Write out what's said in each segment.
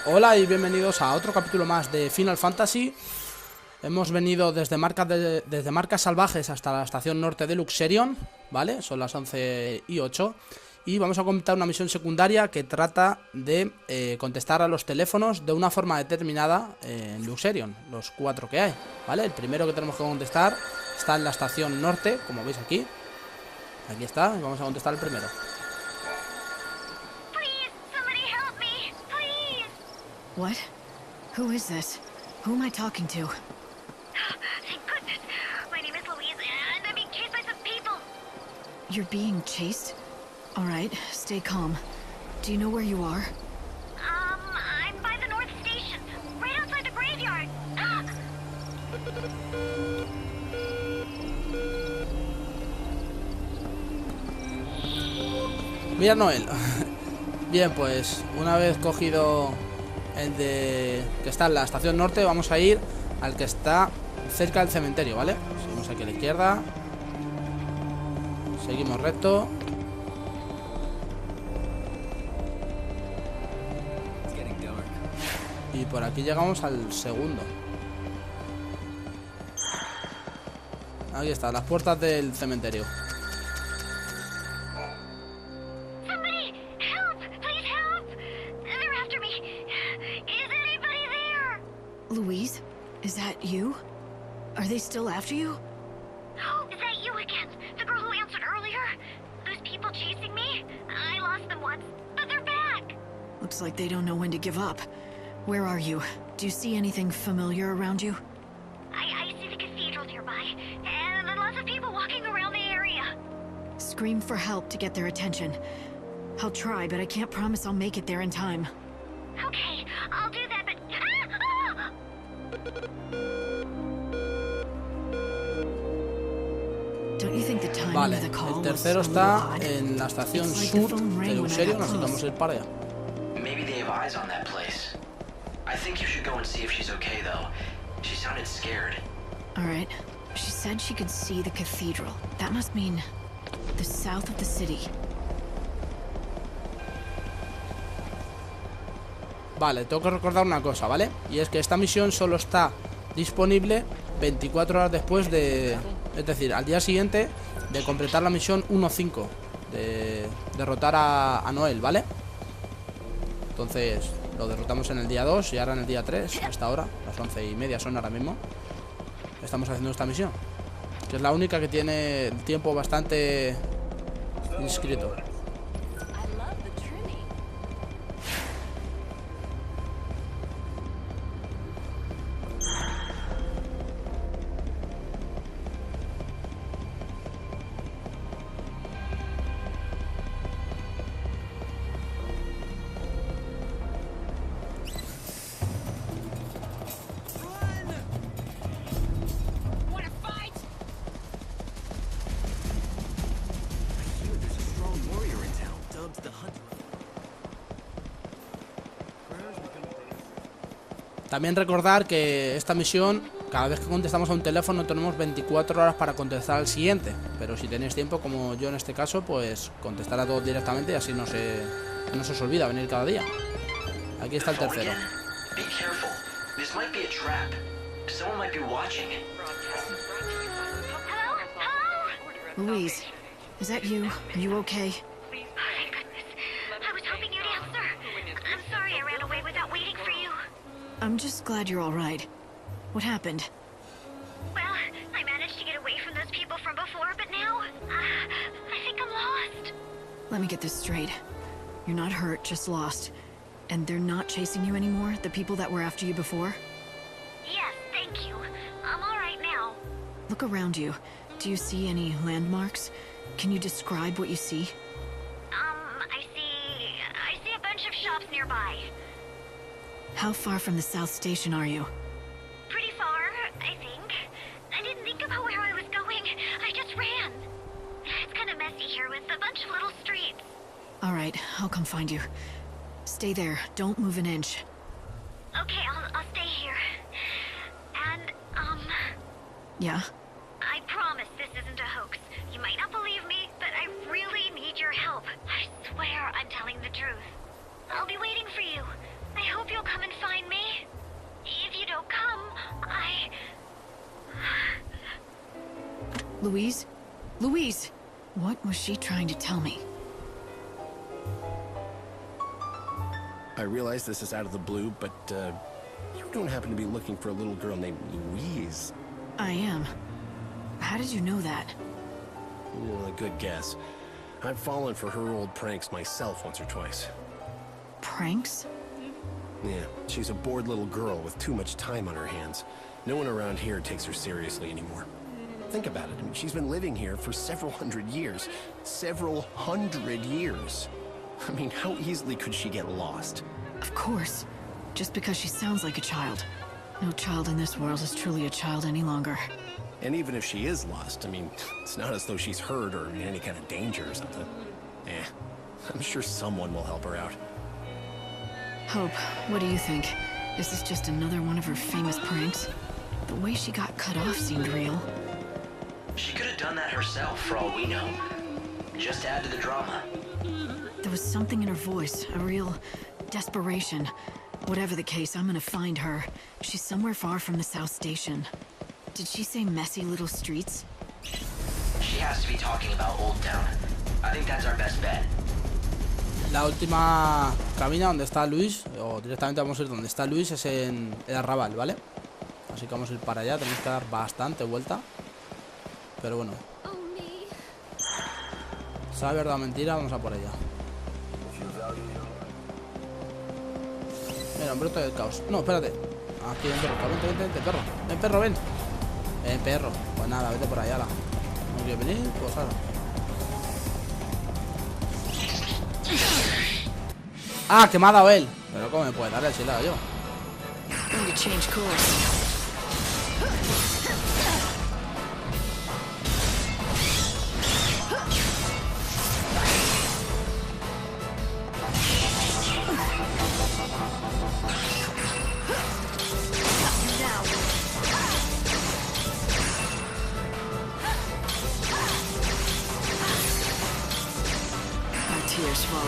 Hola y bienvenidos a otro capítulo más de Final Fantasy. Hemos venido desde Marcas Salvajes hasta la estación norte de Luxerion, ¿vale? Son las 11:08 y vamos a comentar una misión secundaria que trata de contestar a los teléfonos de una forma determinada en Luxerion, los 4 que hay, ¿vale? El primero que tenemos que contestar está en la estación norte, como veis aquí. Aquí está, y vamos a contestar el primero. What? Who is this? Who am I talking to? Thank goodness. My name is Louise, and I'm being chased by some people. You're being chased? Alright, stay calm. Do you know where you are? I'm by the North Station, right outside the graveyard. Ah! Mira, Noel. Bien, pues una vez cogido el de que está en la estación norte, vamos a ir al que está cerca del cementerio, ¿vale? Seguimos aquí a la izquierda. Seguimos recto. Y por aquí llegamos al segundo. Aquí está, las puertas del cementerio. Somebody, help! Please help! They're after me. Is anybody there? Louise? Is that you? Are they still after you? Oh, is that you again? The girl who answered earlier? Those people chasing me? I lost them once, but they're back. Looks like they don't know when to give up. Where are you? Do you see anything familiar around you? I see the cathedral nearby, and then lots of people walking around the area. Scream for help to get their attention. I'll try, but I can't promise I'll make it there in time. Okay, I'll do that, but... Don't you think the timing Vale, of the call el was tercero a little está odd? en la estación It's like the sur phone de rang when I Luxerion, got así que close. vamos a ir para allá. Maybe they have eyes on that place. I think you should go and see if she's okay, though. She sounded scared. Alright. She said she could see the cathedral. That must mean the south of the city. Vale, tengo que recordar una cosa, ¿vale? Y es que esta misión solo está disponible 24 horas después de... Es decir, al día siguiente de completar la misión 1.5, de derrotar a Noel, ¿vale? Entonces lo derrotamos en el día 2 y ahora en el día 3, hasta ahora, las 11:30 son ahora mismo. Estamos haciendo esta misión, que es la única que tiene el tiempo bastante inscrito. También recordar que esta misión, cada vez que contestamos a un teléfono tenemos 24 horas para contestar al siguiente. Pero si tenéis tiempo, como yo en este caso, pues contestar a todos directamente y así no se os olvida venir cada día. Aquí está el tercero. Be careful. This might be a trap. Someone might be watching. Hello? Hello? Louise, is that you? Are you okay? Oh, thank goodness. I was hoping you'd answer. I'm sorry I ran away without waiting for you. I'm just glad you're all right. What happened? Well, I managed to get away from those people from before, but now, I think I'm lost. Let me get this straight. You're not hurt, just lost. And they're not chasing you anymore, the people that were after you before? Yes, thank you. I'm all right now. Look around you. Do you see any landmarks? Can you describe what you see? I see a bunch of shops nearby. How far from the South Station are you? Pretty far, I think. I didn't think about where I was going. I just ran. It's kind of messy here with a bunch of little streets. Alright, I'll come find you. Stay there, don't move an inch. Okay, I'll stay here. And, Yeah? I promise this isn't a hoax. You might not believe me, but I really need your help. I swear I'm telling the truth. I'll be waiting for you. I hope you'll come Louise? Louise! What was she trying to tell me? I realize this is out of the blue, but, you don't happen to be looking for a little girl named Louise? I am. How did you know that? A good guess. I've fallen for her old pranks myself once or twice. Pranks? Yeah, she's a bored little girl with too much time on her hands. No one around here takes her seriously anymore. Think about it. I mean, she's been living here for several hundred years. Several hundred years. I mean, how easily could she get lost? Of course. Just because she sounds like a child. No child in this world is truly a child any longer. And even if she is lost, I mean, it's not as though she's hurt or in any kind of danger or something. I'm sure someone will help her out. Hope, what do you think? Is this just another one of her famous pranks? The way she got cut off seemed real. She could have done that herself, for all we know. Just add to the drama. There was something in her voice, a real desperation. Whatever the case, I'm gonna find her. She's somewhere far from the South Station. Did she say messy little streets? She has to be talking about Old Town. I think that's our best bet. La última cabina donde está Luis, o directamente vamos a ir donde está Luis, es en el arrabal, ¿vale? Así que vamos a ir para allá, tenemos que dar bastante vuelta. Pero bueno. ¿Sabe verdad o mentira? Vamos a por ella. Mira, un brote del caos. No, espérate. Aquí hay un perro. Vente, perro. Ven, perro, ven. Ven, perro. Pues nada, vete por allá, ala. ¿No quieres venir? Pues ahora. Ah, que me ha dado él. Pero ¿cómo me puede dar el si le he dado yo?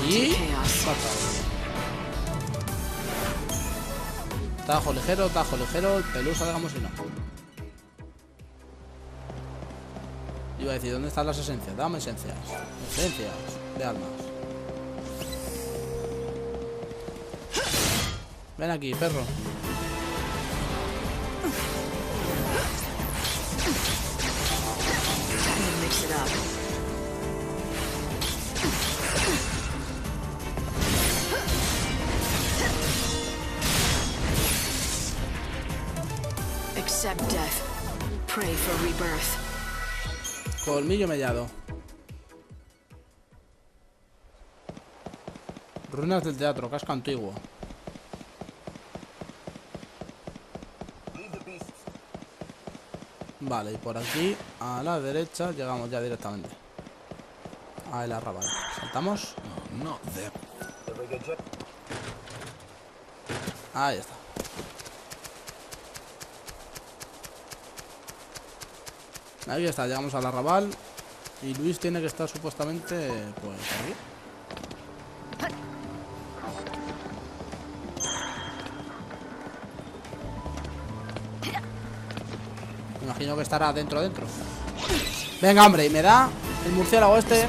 Y... tajo ligero, el pelusa, digamos, y no. Iba a decir, ¿dónde están las esencias? Dame esencias. Esencias de almas. Ven aquí, perro. Accept death. Pray for rebirth. Colmillo mellado. Ruinas del teatro, casco antiguo. Vale, y por aquí a la derecha llegamos ya directamente a el arrabal. Saltamos. Ahí está. Ahí está, llegamos al arrabal. Y Luis tiene que estar supuestamente pues aquí. Me imagino que estará dentro. Venga, hombre, y me da el murciélago este.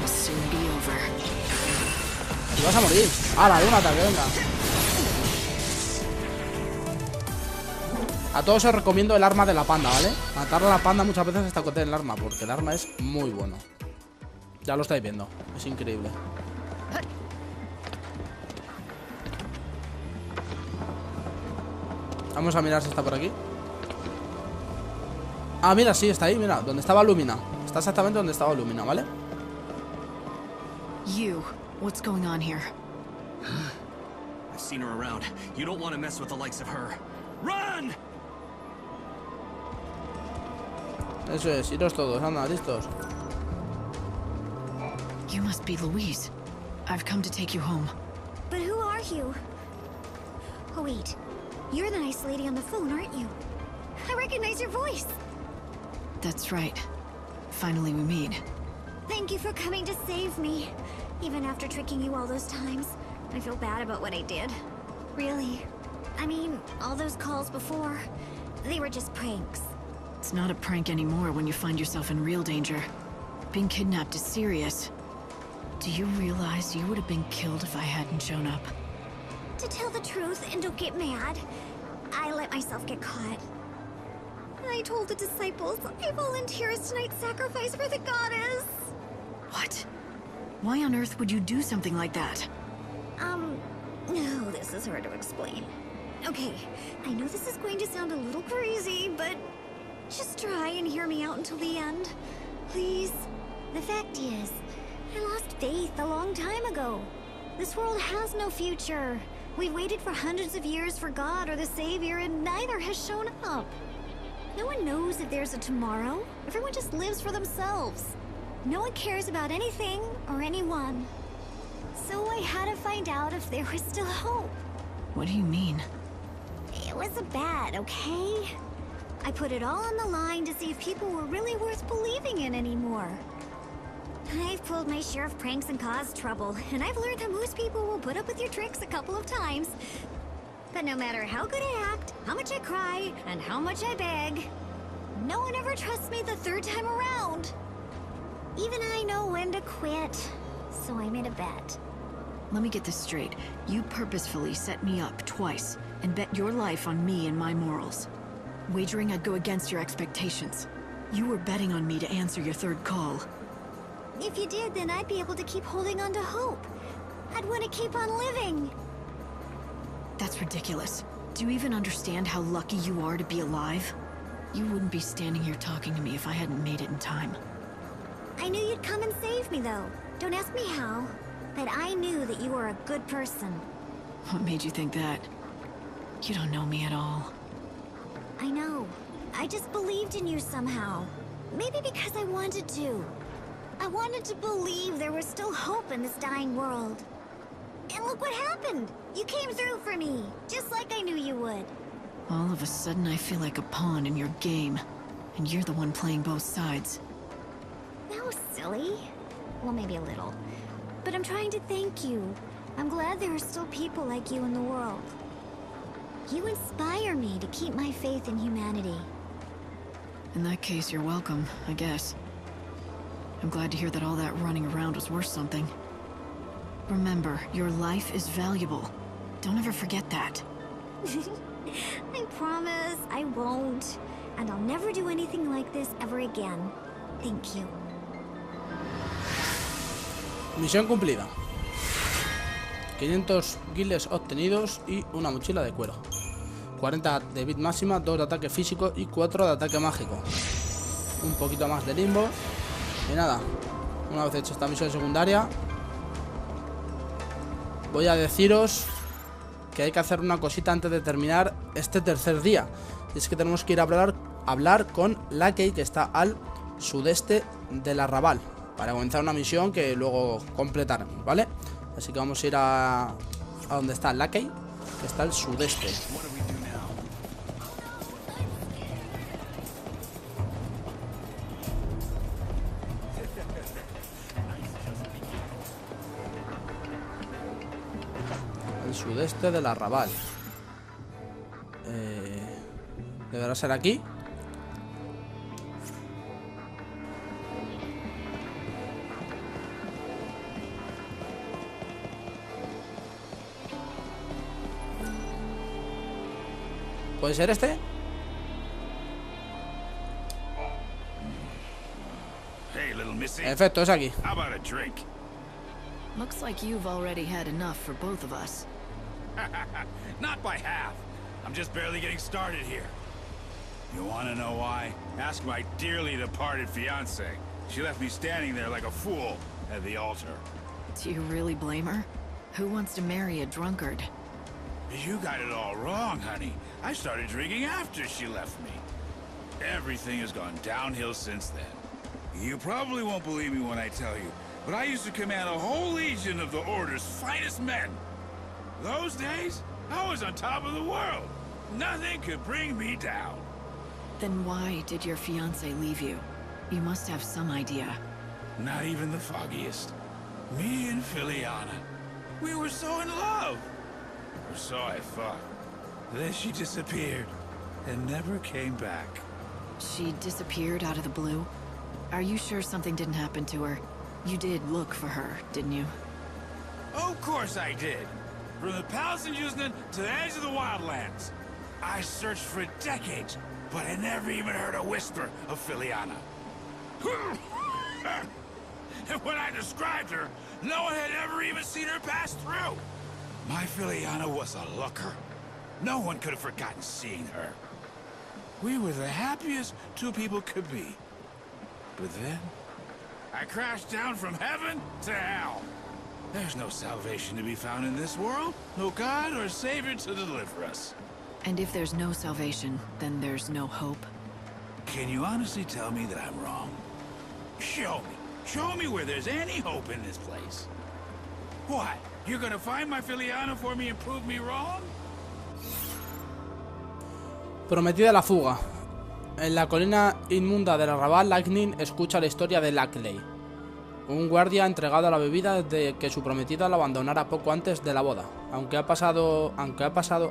Y vas a morir. ¡Hala, de un ataque, venga! A todos os recomiendo el arma de la panda, ¿vale? Matar a la panda muchas veces hasta que te den el arma, porque el arma es muy bueno. Ya lo estáis viendo, es increíble. Vamos a mirar si está por aquí. Ah, mira, sí, está ahí, mira, donde estaba Lumina. Está exactamente donde estaba Lumina, ¿vale? What's going on here? I've seen her around. You don't want to mess with the likes of her. Run! Eso es, iros todos, anda, listos. You must be Louise. I've come to take you home. But who are you? Oh wait, you're the nice lady on the phone, aren't you? I recognize your voice. That's right. Finally we meet. Thank you for coming to save me. Even after tricking you all those times, I feel bad about what I did. Really. I mean, all those calls before, they were just pranks. It's not a prank anymore when you find yourself in real danger. Being kidnapped is serious. Do you realize you would have been killed if I hadn't shown up? To tell the truth, and don't get mad, I let myself get caught. I told the disciples I volunteer as tonight's sacrifice for the goddess. What? Why on earth would you do something like that? No, this is hard to explain. Okay, I know this is going to sound a little crazy, but just try and hear me out until the end. Please? The fact is, I lost faith a long time ago. This world has no future. We've waited for hundreds of years for God or the Savior, and neither has shown up. No one knows if there's a tomorrow. Everyone just lives for themselves. No one cares about anything or anyone. So I had to find out if there was still hope. What do you mean? It was a bet, okay? I put it all on the line to see if people were really worth believing in anymore. I've pulled my share of pranks and caused trouble, and I've learned that most people will put up with your tricks a couple of times. But no matter how good I act, how much I cry, and how much I beg, no one ever trusts me the third time around. Even I know when to quit, so I made a bet. Let me get this straight. You purposefully set me up twice and bet your life on me and my morals. Wagering I'd go against your expectations. You were betting on me to answer your third call. If you did, then I'd be able to keep holding on to hope. I'd want to keep on living. That's ridiculous. Do you even understand how lucky you are to be alive? You wouldn't be standing here talking to me if I hadn't made it in time. I knew you'd come and save me, though. Don't ask me how, but I knew that you were a good person. What made you think that? You don't know me at all. I know. I just believed in you somehow. Maybe because I wanted to. I wanted to believe there was still hope in this dying world. And look what happened! You came through for me, just like I knew you would. All of a sudden I feel like a pawn in your game. And you're the one playing both sides. That was silly. Well, maybe a little. But I'm trying to thank you. I'm glad there are still people like you in the world. You inspire me to keep my faith in humanity. In that case, you're welcome, I guess. I'm glad to hear that all that running around was worth something. Remember, your life is valuable. Don't ever forget that. I promise I won't. And I'll never do anything like this ever again. Thank you. Misión cumplida. 500 guiles obtenidos y una mochila de cuero. 40 de bit máxima, 2 de ataque físico y 4 de ataque mágico. Un poquito más de limbo. Y nada, una vez hecha esta misión secundaria, voy a deciros que hay que hacer una cosita antes de terminar este tercer día. Y es que tenemos que ir a hablar con Lackey, que está al sudeste del arrabal, para comenzar una misión que luego completaremos, ¿vale? Así que vamos a ir a donde está Lackey, que está al sudeste. El sudeste del arrabal. ¿Deberá ser aquí? ¿Puede ser este? Hey, little missy. En efecto, es aquí. How about a drink? Looks like you've already had enough for both of us. Not by half. I'm just barely getting started here. You want to know why? Ask my dearly departed fiancée. She left me standing there like a fool at the altar. Do you really blame her? Who wants to marry a drunkard? You got it all wrong, honey. I started drinking after she left me. Everything has gone downhill since then. You probably won't believe me when I tell you, but I used to command a whole legion of the Order's finest men. Those days, I was on top of the world. Nothing could bring me down. Then why did your fiancé leave you? You must have some idea. Not even the foggiest. Me and Filiana, we were so in love. Or so I thought. Then she disappeared and never came back. She disappeared out of the blue. Are you sure something didn't happen to her? You did look for her, didn't you? Of course I did. From the palace in Yuznan to the edge of the wildlands. I searched for decades, but I never even heard a whisper of Filiana. And when I described her, no one had ever even seen her pass through. My Filiana was a looker. No one could have forgotten seeing her. We were the happiest two people could be. But then, I crashed down from heaven to hell. There's no salvation to be found in this world. No God or Savior to deliver us. And if there's no salvation, then there's no hope? Can you honestly tell me that I'm wrong? Show me. Show me where there's any hope in this place. What? You're gonna find my Filiana for me and prove me wrong? Prometida la fuga. En la colina inmunda del arrabal, Lightning escucha la historia de Lackley, un guardia entregado a la bebida desde que su prometida la abandonara poco antes de la boda. Aunque ha pasado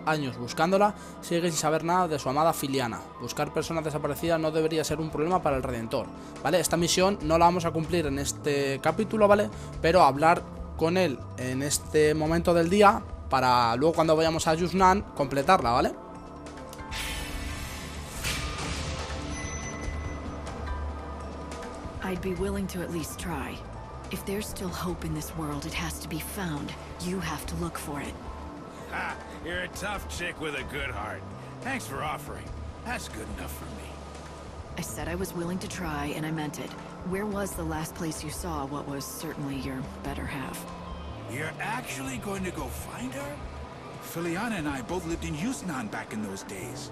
años buscándola, sigue sin saber nada de su amada Filiana. Buscar personas desaparecidas no debería ser un problema para el Redentor, ¿vale? Esta misión no la vamos a cumplir en este capítulo, ¿vale? Pero hablar con él en este momento del día para luego cuando vayamos a Yuznan completarla, ¿vale? I'd be willing to at least try. If there's still hope in this world, it has to be found. You have to look for it. Ha! You're a tough chick with a good heart. Thanks for offering. That's good enough for me. I said I was willing to try, and I meant it. Where was the last place you saw what was certainly your better half? You're actually going to go find her? Filiana and I both lived in Yuznan back in those days.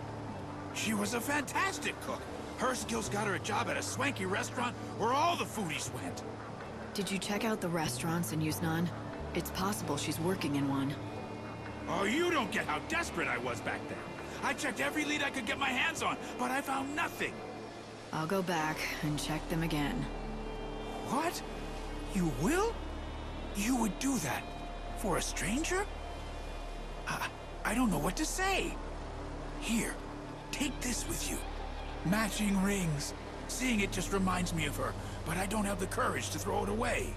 She was a fantastic cook. Her skills got her a job at a swanky restaurant where all the foodies went. Did you check out the restaurants in Yuznan? It's possible she's working in one. Oh, you don't get how desperate I was back then. I checked every lead I could get my hands on, but I found nothing. I'll go back and check them again. What? You will? You would do that? For a stranger? I don't know what to say. Here, take this with you. Matching rings. Seeing it just reminds me of her, but I don't have the courage to throw it away.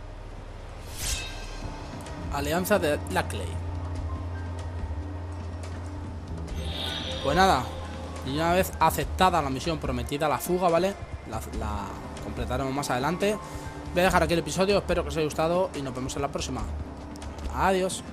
Alianza de Lackley. Pues nada, y una vez aceptada la misión prometida, la fuga, ¿vale? La completaremos más adelante. Voy a dejar aquí el episodio, espero que os haya gustado y nos vemos en la próxima. Adiós.